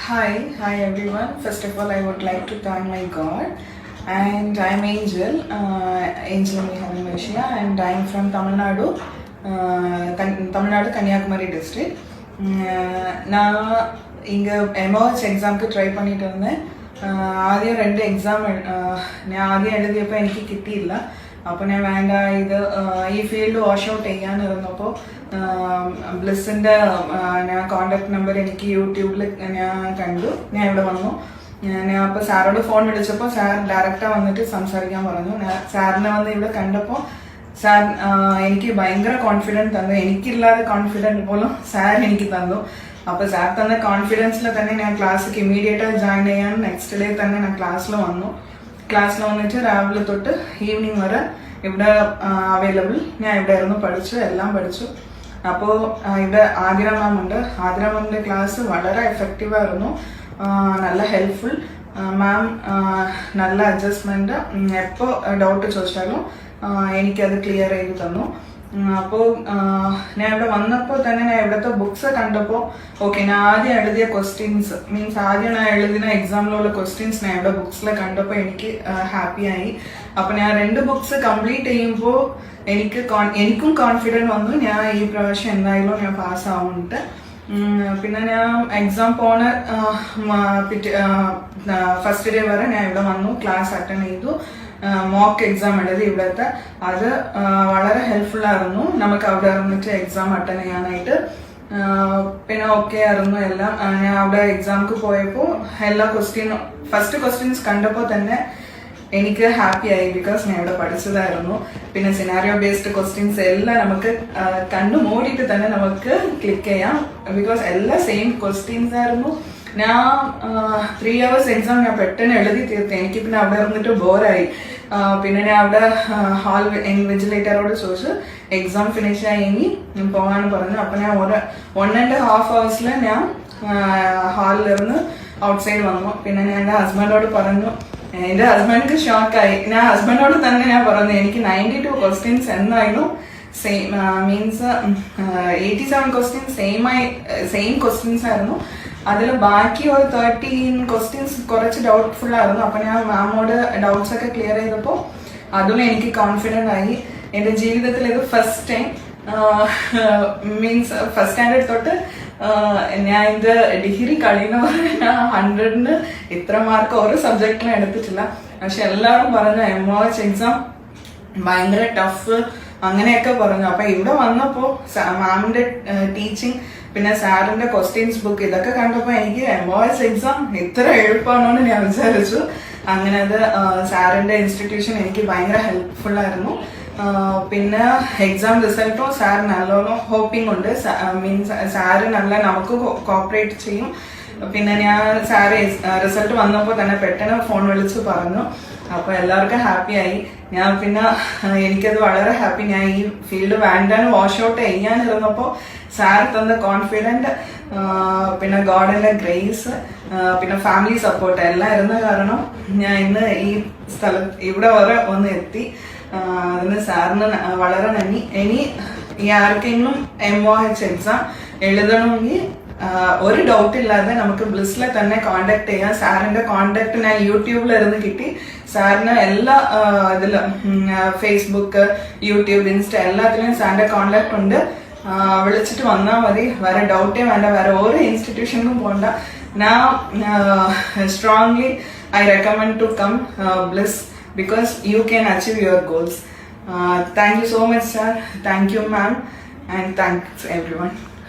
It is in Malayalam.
Hi everyone. First of all, I would like to thank my God. And I'm Angel, Angel Mihavan Malaysia, and I'm from Tamil Nadu, Kanyakumari district. நான் இங்கே எம்ஓஹெச் எக்ஸாமுக்கு ட்ரை பண்ணிட்டு இருந்தேன். ആദ്യം 2 എക്സാം ഞാൻ ആദ്യം എഴുതിയപ്പോൾ എനിക്ക് കിട്ടിയില്ല. അപ്പോൾ ഞാൻ വേണ്ട ഇത് ഈ ഫീൽഡ് വാഷ് ഔട്ട് ചെയ്യാനിരുന്നപ്പോൾ ബ്ലിസ്സിൻ്റെ ഞാൻ കോണ്ടാക്ട് നമ്പർ എനിക്ക് യൂട്യൂബിൽ ഞാൻ കണ്ടു. ഞാൻ ഇവിടെ വന്നു. ഞാൻ അപ്പോൾ സാറോട് ഫോൺ വിളിച്ചപ്പോൾ സാർ ഡയറക്റ്റാണ് വന്നിട്ട് സംസാരിക്കാൻ പറഞ്ഞു. സാറിനെ വന്ന് ഇവിടെ കണ്ടപ്പോൾ സാർ എനിക്ക് ഭയങ്കര കോൺഫിഡൻസ് തന്നു. എനിക്കില്ലാതെ കോൺഫിഡൻറ്റ് പോലും സാർ എനിക്ക് തന്നു. അപ്പോൾ സാർ തന്ന കോൺഫിഡൻസിൽ തന്നെ ഞാൻ ക്ലാസ്സിലേക്ക് ഇമ്മീഡിയറ്റായി ജോയിൻ ചെയ്യാൻ നെക്സ്റ്റ് ഡേ തന്നെ ഞാൻ ക്ലാസ്സിൽ വന്നിട്ട് രാവിലെ തൊട്ട് ഈവനിങ് വരെ ഇവിടെ അവൈലബിൾ. ഞാൻ ഇവിടെ ആയിരുന്നു എല്ലാം പഠിച്ചു. അപ്പോൾ ഇവിടെ ആതിര മാം ഉണ്ട്. ആതിര മാമിൻ്റെ ക്ലാസ് വളരെ എഫക്റ്റീവായിരുന്നു, നല്ല ഹെൽപ്ഫുൾ. മാം നല്ല അഡ്ജസ്റ്റ്മെൻറ്റ്, എപ്പോൾ ഡൗട്ട് ചോദിച്ചാലും എനിക്കത് ക്ലിയർ ചെയ്ത് തന്നു. അപ്പോൾ ഞാൻ ഇവിടെ വന്നപ്പോൾ തന്നെ ഞാൻ ഇവിടുത്തെ ബുക്സ് കണ്ടപ്പോൾ ഓക്കെ, ഞാൻ ആദ്യം എഴുതിയ ക്വസ്റ്റ്യൻസ് മീൻസ് ആദ്യം ഞാൻ എഴുതുന്ന എക്സാമിലുള്ള ക്വസ്റ്റ്യൻസ് ഞാൻ ഇവിടെ ബുക്സിൽ കണ്ടപ്പോൾ എനിക്ക് ഹാപ്പിയായി. അപ്പോൾ ഞാൻ 2 ബുക്സ് കംപ്ലീറ്റ് ചെയ്യുമ്പോൾ എനിക്കും കോൺഫിഡൻറ്റ് വന്നു, ഞാൻ ഈ പ്രാവശ്യം എന്തായാലും ഞാൻ പാസ്സാവുന്നുണ്ട്. പിന്നെ ഞാൻ എക്സാം പോണ ഫസ്റ്റ് ഡേ വരെ ഞാൻ ഇവിടെ വന്നു, ക്ലാസ് അറ്റൻഡ് ചെയ്തു, മോക്ക് എക്സാം എഴുതി ഇവിടുത്തെ. അത് വളരെ ഹെൽപ്ഫുൾ ആയിരുന്നു നമുക്ക് അവിടെ ഇരുന്നിട്ട് എക്സാം അറ്റൻഡ് ചെയ്യാനായിട്ട്. പിന്നെ ഓക്കെ ആയിരുന്നു എല്ലാം. ഞാൻ അവിടെ എക്സാമിക്ക് പോയപ്പോൾ എല്ലാ ഫസ്റ്റ് ക്വസ്റ്റ്യൻസ് കണ്ടപ്പോൾ തന്നെ എനിക്ക് ഹാപ്പി ആയി, ബിക്കോസ് ഞാൻ ഇവിടെ പഠിച്ചതായിരുന്നു. പിന്നെ സിനാരിയോ ബേസ്ഡ് ക്വസ്റ്റ്യൻസ് എല്ലാം നമുക്ക് കണ്ടു മൂടിയിട്ട് തന്നെ നമുക്ക് ക്ലിക്ക് ചെയ്യാം, ബിക്കോസ് എല്ലാം സെയിം ക്വസ്റ്റ്യൻസ് ആയിരുന്നു. ഞാൻ 3 hours എക്സാം ഞാൻ പെട്ടെന്ന് എഴുതി തീർത്ത്. എനിക്ക് പിന്നെ അവിടെ ഇരുന്നിട്ട് ബോറായി. പിന്നെ ഞാൻ അവിടെ ഹാൾ ഇൻവിജിലേറ്ററോട് ചോദിച്ചു എക്സാം ഫിനിഷ് ആയി ഇനി പോകാൻ പറഞ്ഞു. അപ്പം ഞാൻ 1.5 hours ഞാൻ ഹാളിലിരുന്ന് ഔട്ട്സൈഡ് വന്നു. പിന്നെ ഞാൻ എൻ്റെ ഹസ്ബൻഡോട് പറഞ്ഞു. എൻ്റെ ഹസ്ബൻഡിക്ക് ഷോക്കായി. ഞാൻ ഹസ്ബൻഡോട് തന്നെ ഞാൻ പറഞ്ഞു എനിക്ക് 92 ക്വസ്റ്റ്യൻസ് എന്നായിരുന്നു same means 87 questions same questions ആയിരുന്നു. അതിൽ ബാക്കി ഒരു 13 ക്വസ്റ്റ്യൻസ് കുറച്ച് ഡൗട്ട്ഫുൾ ആയിരുന്നു. അപ്പം ഞാൻ മാമോട് ഡൗട്ട്സ് ഒക്കെ ക്ലിയർ ചെയ്തപ്പോൾ അതിലും എനിക്ക് കോൺഫിഡൻ്റ് ആയി. എൻ്റെ ജീവിതത്തിൽ ഇത് first time means first standard തൊട്ട് ഞാൻ ഇത് ഡിഗ്രി കഴിയുന്ന ഞാൻ 100-ന് ഇത്ര മാർക്ക് ഒരു സബ്ജക്റ്റിനും എടുത്തിട്ടില്ല. പക്ഷെ എല്ലാവരും പറഞ്ഞു എംഒഎച്ച് എക്സാം ഭയങ്കര ടഫ് അങ്ങനെയൊക്കെ പറഞ്ഞു. അപ്പം ഇവിടെ വന്നപ്പോൾ മാമിൻ്റെ ടീച്ചിങ് പിന്നെ സാറിൻ്റെ ക്വസ്റ്റ്യൻസ് ബുക്ക് ഇതൊക്കെ കണ്ടപ്പോൾ എനിക്ക് എംഒഎച്ച് എക്സാം ഇത്ര എളുപ്പമാണോന്ന് ഞാൻ വിചാരിച്ചു. അങ്ങനെ അത് സാറിൻ്റെ ഇൻസ്റ്റിറ്റ്യൂഷൻ എനിക്ക് ഭയങ്കര ഹെൽപ്ഫുൾ ആയിരുന്നു. പിന്നെ എക്സാം റിസൾട്ടും സാർ നല്ലോണം ഹോപ്പിംഗ് ഉണ്ട്, മീൻസ് സാറ് നല്ല നമുക്ക് കോപ്പറേറ്റ് ചെയ്യും. പിന്നെ ഞാൻ സാറ് റിസൾട്ട് വന്നപ്പോൾ തന്നെ പെട്ടെന്ന് ഫോൺ വിളിച്ച് പറഞ്ഞു. അപ്പോൾ എല്ലാവർക്കും ഹാപ്പിയായി. ഞാൻ പിന്നെ എനിക്കത് വളരെ ഹാപ്പി. ഞാൻ ഈ ഫീൽഡ് വേണ്ടാന്ന് വാഷ് ഔട്ട് ചെയ്യാനിരുന്നപ്പോൾ സാർ തന്ന കോൺഫിഡൻറ്റ്, പിന്നെ ഗോഡിൻ്റെ ഗ്രേസ്, പിന്നെ ഫാമിലി സപ്പോർട്ട് എല്ലാം ഇരുന്ന കാരണം ഞാൻ ഇന്ന് ഈ ഇവിടെ വരെ ഒന്ന് എത്തി. അതിന് സാറിന് വളരെ നന്ദി. ഇനി ഈ ആർക്കെങ്കിലും എംഒഎച്ച് എക്സാം എഴുതണമെങ്കിൽ ഒരു ഡൗട്ട് ഇല്ലാതെ നമുക്ക് ബ്ലിസ്സിലെ തന്നെ കോണ്ടാക്ട് ചെയ്യാം. സാറിൻ്റെ കോണ്ടാക്ട് ഞാൻ യൂട്യൂബിലിരുന്ന് കിട്ടി. സാറിന് എല്ലാ ഇതിലും ഫേസ്ബുക്ക്, യൂട്യൂബ്, ഇൻസ്റ്റ എല്ലാത്തിലും സാറിൻ്റെ കോണ്ടാക്ട് ഉണ്ട്. വിളിച്ചിട്ട് വന്നാൽ മതി. വേറെ ഡൗട്ടേ വേണ്ട, വേറെ ഓരോ ഇൻസ്റ്റിറ്റ്യൂഷനിലും പോകണ്ട. ഞാൻ strongly I recommend to come Bliss because you can achieve your goals. Thank you so much, sir. Thank you, ma'am, and thanks everyone.